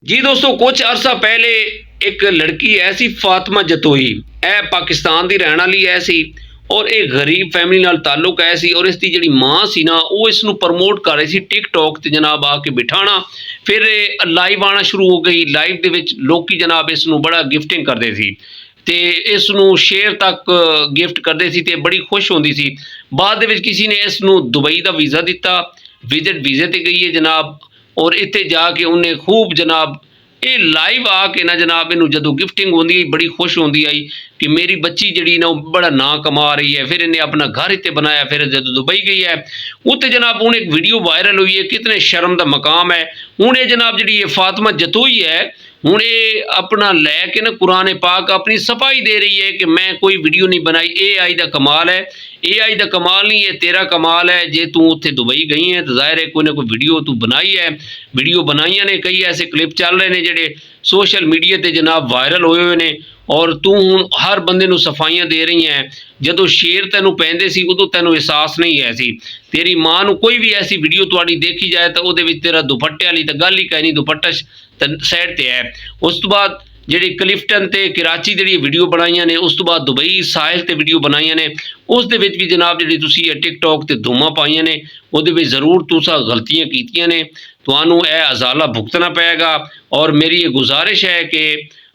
जी दोस्तों, कुछ अरसा पहले एक लड़की ऐसी फातिमा जतोई ए पाकिस्तान ਦੀ ਰਹਿਣ ਵਾਲੀ ਐ ਸੀ और एक गरीब फैमिली नाल ताल्लुक है सी और इसकी जिहड़ी मां सी ना वो इसनूं प्रमोट कर रही सी टिकटॉक ते जनाब आके बिठाना फिर लाइव आना शुरू हो गई। लाइव दे विच लोकी जनाब इसनूं बड़ा गिफ्टिंग करदे सी ते इसनूं शेयर तक गिफ्ट करदे सी ते बड़ी खुश होंदी सी। बाद दे विच किसी ने इसनूं दुबई दा वीज़ा दिता, विजिट वीज़े ते गई है जनाब और इत्थे जाके उन्हें खूब जनाब ये लाइव आके ना जनाब इनू जो गिफ्टिंग होंदी बड़ी खुश होंदी आई कि मेरी बच्ची जी ना बड़ा ना कमा रही है। फिर इन्हें अपना घर इतने बनाया, फिर जो दुबई गई है उत्ते जनाब हूँ एक वीडियो वायरल हुई है, कितने शर्म का मकाम है। हूँ ये जनाब जी फातिमा जतोई है हूँ ये अपना लैके ना कुरान पाक अपनी सफाई दे रही है कि मैं कोई वीडियो नहीं बनाई। AI का कमाल है, AI का कमाल नहीं है, तेरा कमाल है। जे तू उत्थे दुबई गई है तो जाहिर है कोई ना कोई वीडियो तू बनाई है। वीडियो बनाइया ने कई ऐसे क्लिप चल रहे हैं जेडे सोशल मीडिया ते जनाब वायरल होए हुए ने और तू हूँ हर बंदे नूं सफाइयां दे रही है। जदों शेर तैनूं पैंदे सी उदों तैनूं एहसास नहीं है सी। तेरी मां नूं कोई भी ऐसी वीडियो तुहाडी देखी जाए तो उहदे विच तेरा दुपट्टे वाली तो गल ही कहीं नहीं, दुपट्टा साइड ते है। उस तो बाद जी क्लिफ्टन ते कराची जी वीडियो बनाई ने, उस तो बाद दुबई साहिल ते वीडियो बनाई ने, उस दे विच भी जनाब जी तुसीं टिकटॉक ते धूमां पाईयां ने उहदे विच जरूर तुसां गलतियां कीतियां ने, तुहानूं यह अजाला भुगतना पेगा। और मेरी ये गुजारिश है कि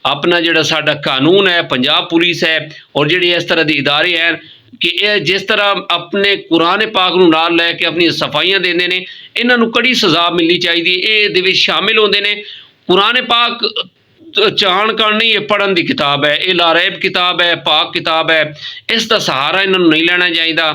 अपना जिहड़ा साडा कानून है, पंजाब पुलिस है और जिहड़े इस तरह के इदारे हैं कि यह जिस तरह अपने कुरान पाक नूं नाल लैके अपनी सफाइयां देंदे ने, इन्हां नूं कड़ी सज़ा मिलनी चाहिए। ये इहदे विच शामिल होंदे ने। कुरान पाक चाहण कण नहीं, ये पढ़न की किताब है, ये लारैब किताब है, पाक किताब है, इसका सहारा इन्होंने नहीं लेना चाहिए।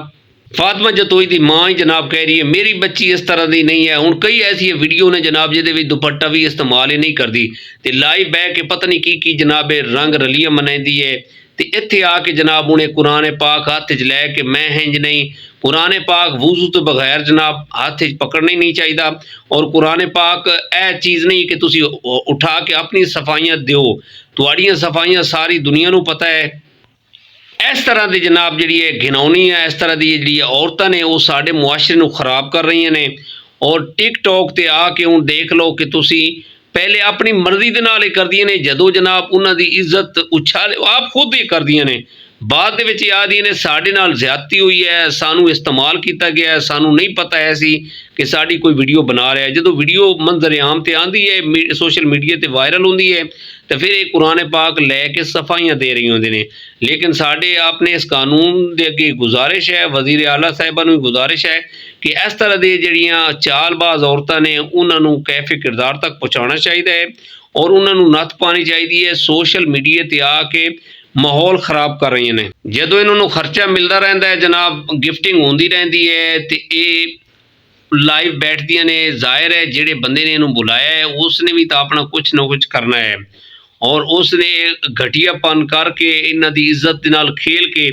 फातिमा जतोई की माँ ही जनाब कह रही है मेरी बच्ची इस तरह की नहीं है। हूँ कई ऐसी वीडियो ने जनाब जिहदे दुपट्टा भी इस्तेमाल ही नहीं करती ते लाइव बह के पता नहीं की जनाब रंग रलियां मनाती है। तो इत्थे आके जनाब उन्हें कुरान पाक हाथ च लैके मैं हिंज नहीं, कुरान पाक वुज़ू तो बगैर जनाब हाथ च पकड़ना ही नहीं चाहिए। और कुरान पाक यह चीज़ नहीं कि तुसी उठा के अपनी सफाइयां दो, तुहाड़ियां सफाइयां सारी दुनिया नूं पता है। इस तरह की जनाब जी घिनौनी है, इस तरह की जी औरतां ने वो साडे मुआशरे नूं खराब कर रही ने। और टिकटॉक ते आके हूँ देख लो कि तुसी पहले अपनी मर्जी के नाल ही करदियां ने, जदों जनाब उन्हां दी इज्जत उछाल आप खुद ही करदियां ने, बाद दे विच आखदियां ने साडे नाल ज़्यादती हुई है, सानू इस्तेमाल किया गया है, सानू नहीं पता है सी कि साडी कोई वीडियो बना रहा है। जदों वीडियो मंजर आम ते आंदी है, सोशल मीडिया ते वायरल होंदी है तो फिर ये कुरान पाक लैके सफाइयां दे रही होंदे ने। लेकिन साडे आपने इस कानून के अगे गुजारिश है, वजीर आला साहिबा नूं गुजारिश है कि इस तरह की जिहड़ियां चालबाज औरतां ने उन्होंने कैफे किरदार तक पहुँचाना चाहिए है और उन्होंने नत्थ पानी चाहिए है। सोशल मीडिया ते आके माहौल खराब कर रही ने। जदों इन्होंने खर्चा मिलता रहता है जनाब, गिफ्टिंग होंदी रहती है तो ये लाइव बैठदियां ने। जाहिर है जिहड़े बंदे ने इन्हूं बुलाया है उसने भी तो अपना कुछ ना कुछ करना है और उसने घटियापन करके इन्हां दी इज्जत दे नाल खेल के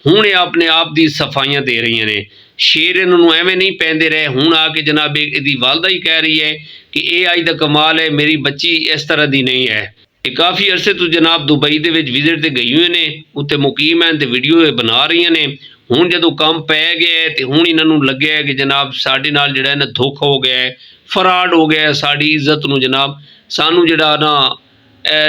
हुण अपने आप दी सफाइयां दे रही ने। शेर इन्होंने एवें नहीं पैंदे रहे। हुण आके जनाब इहदी वालदा ही कह रही है कि AI दा कमाल है, मेरी बच्ची इस तरह की नहीं है। ये काफ़ी अरसे तो जनाब दुबई दे विच विजिट ते गई हुई ने, उत्ते मुकीम हैं ते वीडियो बना रही ने। हुण जदों काम पै गया है तो हुण इन्हां नूं लग्गिआ है कि जनाब साडे नाल जिहड़ा ना धोखा हो गया है, फराड हो गया है, साडी इज्जत नूं जनाब सानू जिहड़ा ना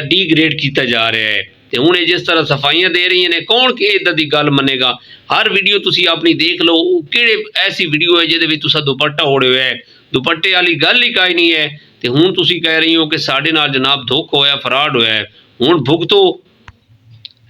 डीग्रेड किया जा रहा है। तो हुण ये जिस तरह सफाइयां दे रही ने, कौन कि इदां दी गल मनेगा। हर वीडियो तुसी अपनी देख लो, किहड़े ऐसी वीडियो है जिहदे विच तुसां दुपट्टा ओढ़े हुए है, दुपट्टे वाली गल ही काई नहीं है। तो हुण तुसी कह रही हो कि साडे नाल जनाब धोखा होया, फराड होया है, हुण भुगतो।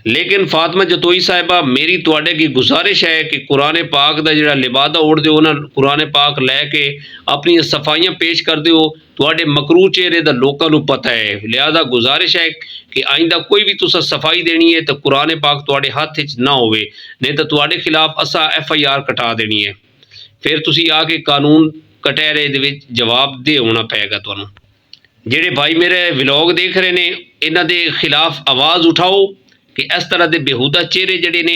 लेकिन फातिमा जतोई साहिबा मेरी तुहाडे अगे गुजारिश है कि कुरान पाक का जिहड़ा लिबादा ओढ़दे हो ना, कुरान पाक लैके अपनी सफाइयां पेश कर दो, तुहाडे मकरू चेहरे दा लोकां नूं पता है। लिहाजा गुजारिश है कि आइंदा कोई भी तुसां सफाई देनी है तो कुरान पाक तुहाडे हत्थ च ना होवे, नहीं तो तुहाडे खिलाफ असां FIR कटा देनी है। फिर तुसी आके कानून कटहरे दे विच जवाबदेह होना पेगा तुहानूं। जिहड़े भाई मेरे व्लॉग देख रहे ने इन्हां दे खिलाफ आवाज़ उठाओ कि इस तरह के बेहूदा चेहरे जड़े ने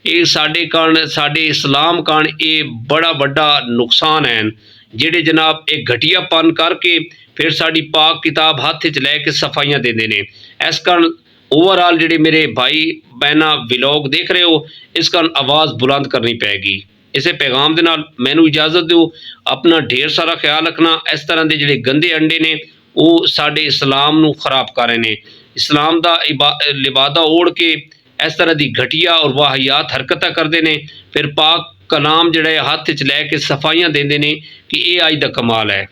ये साडे कारण, साडे इस्लाम कारण ये बड़ा वड्डा नुकसान है। जिहड़े जनाब एक घटियापन करके फिर साडी पाक किताब हाथ च लैके सफाइयां देंदे ने। इस कारण ओवरऑल जिहड़े मेरे भाई बहना व्लॉग देख रहे हो, इस कारण आवाज़ बुलंद करनी पैगी। इसे पैगाम के नाल मैनू इजाज़त दो। अपना ढेर सारा ख्याल रखना। इस तरह के जिहड़े गंदे अंडे ने ਉਹ ਸਾਡੇ ਇਸਲਾਮ ਨੂੰ ਖਰਾਬ ਕਰ ਰਹੇ ਨੇ। ਇਸਲਾਮ ਦਾ ਲਿਬਾਦਾ ਓੜ ਕੇ ਇਸ ਤਰ੍ਹਾਂ ਦੀ ਘਟੀਆ ਔਰ ਵਾਹਿਯਾਤ ਹਰਕਤਾਂ ਕਰਦੇ ਨੇ। ਫਿਰ ਪਾਕ ਕਲਾਮ ਜਿਹੜਾ ਹੱਥ 'ਚ ਲੈ ਕੇ ਸਫਾਈਆਂ ਦਿੰਦੇ ਨੇ ਕਿ ਇਹ ਅੱਜ ਦਾ ਕਮਾਲ ਹੈ।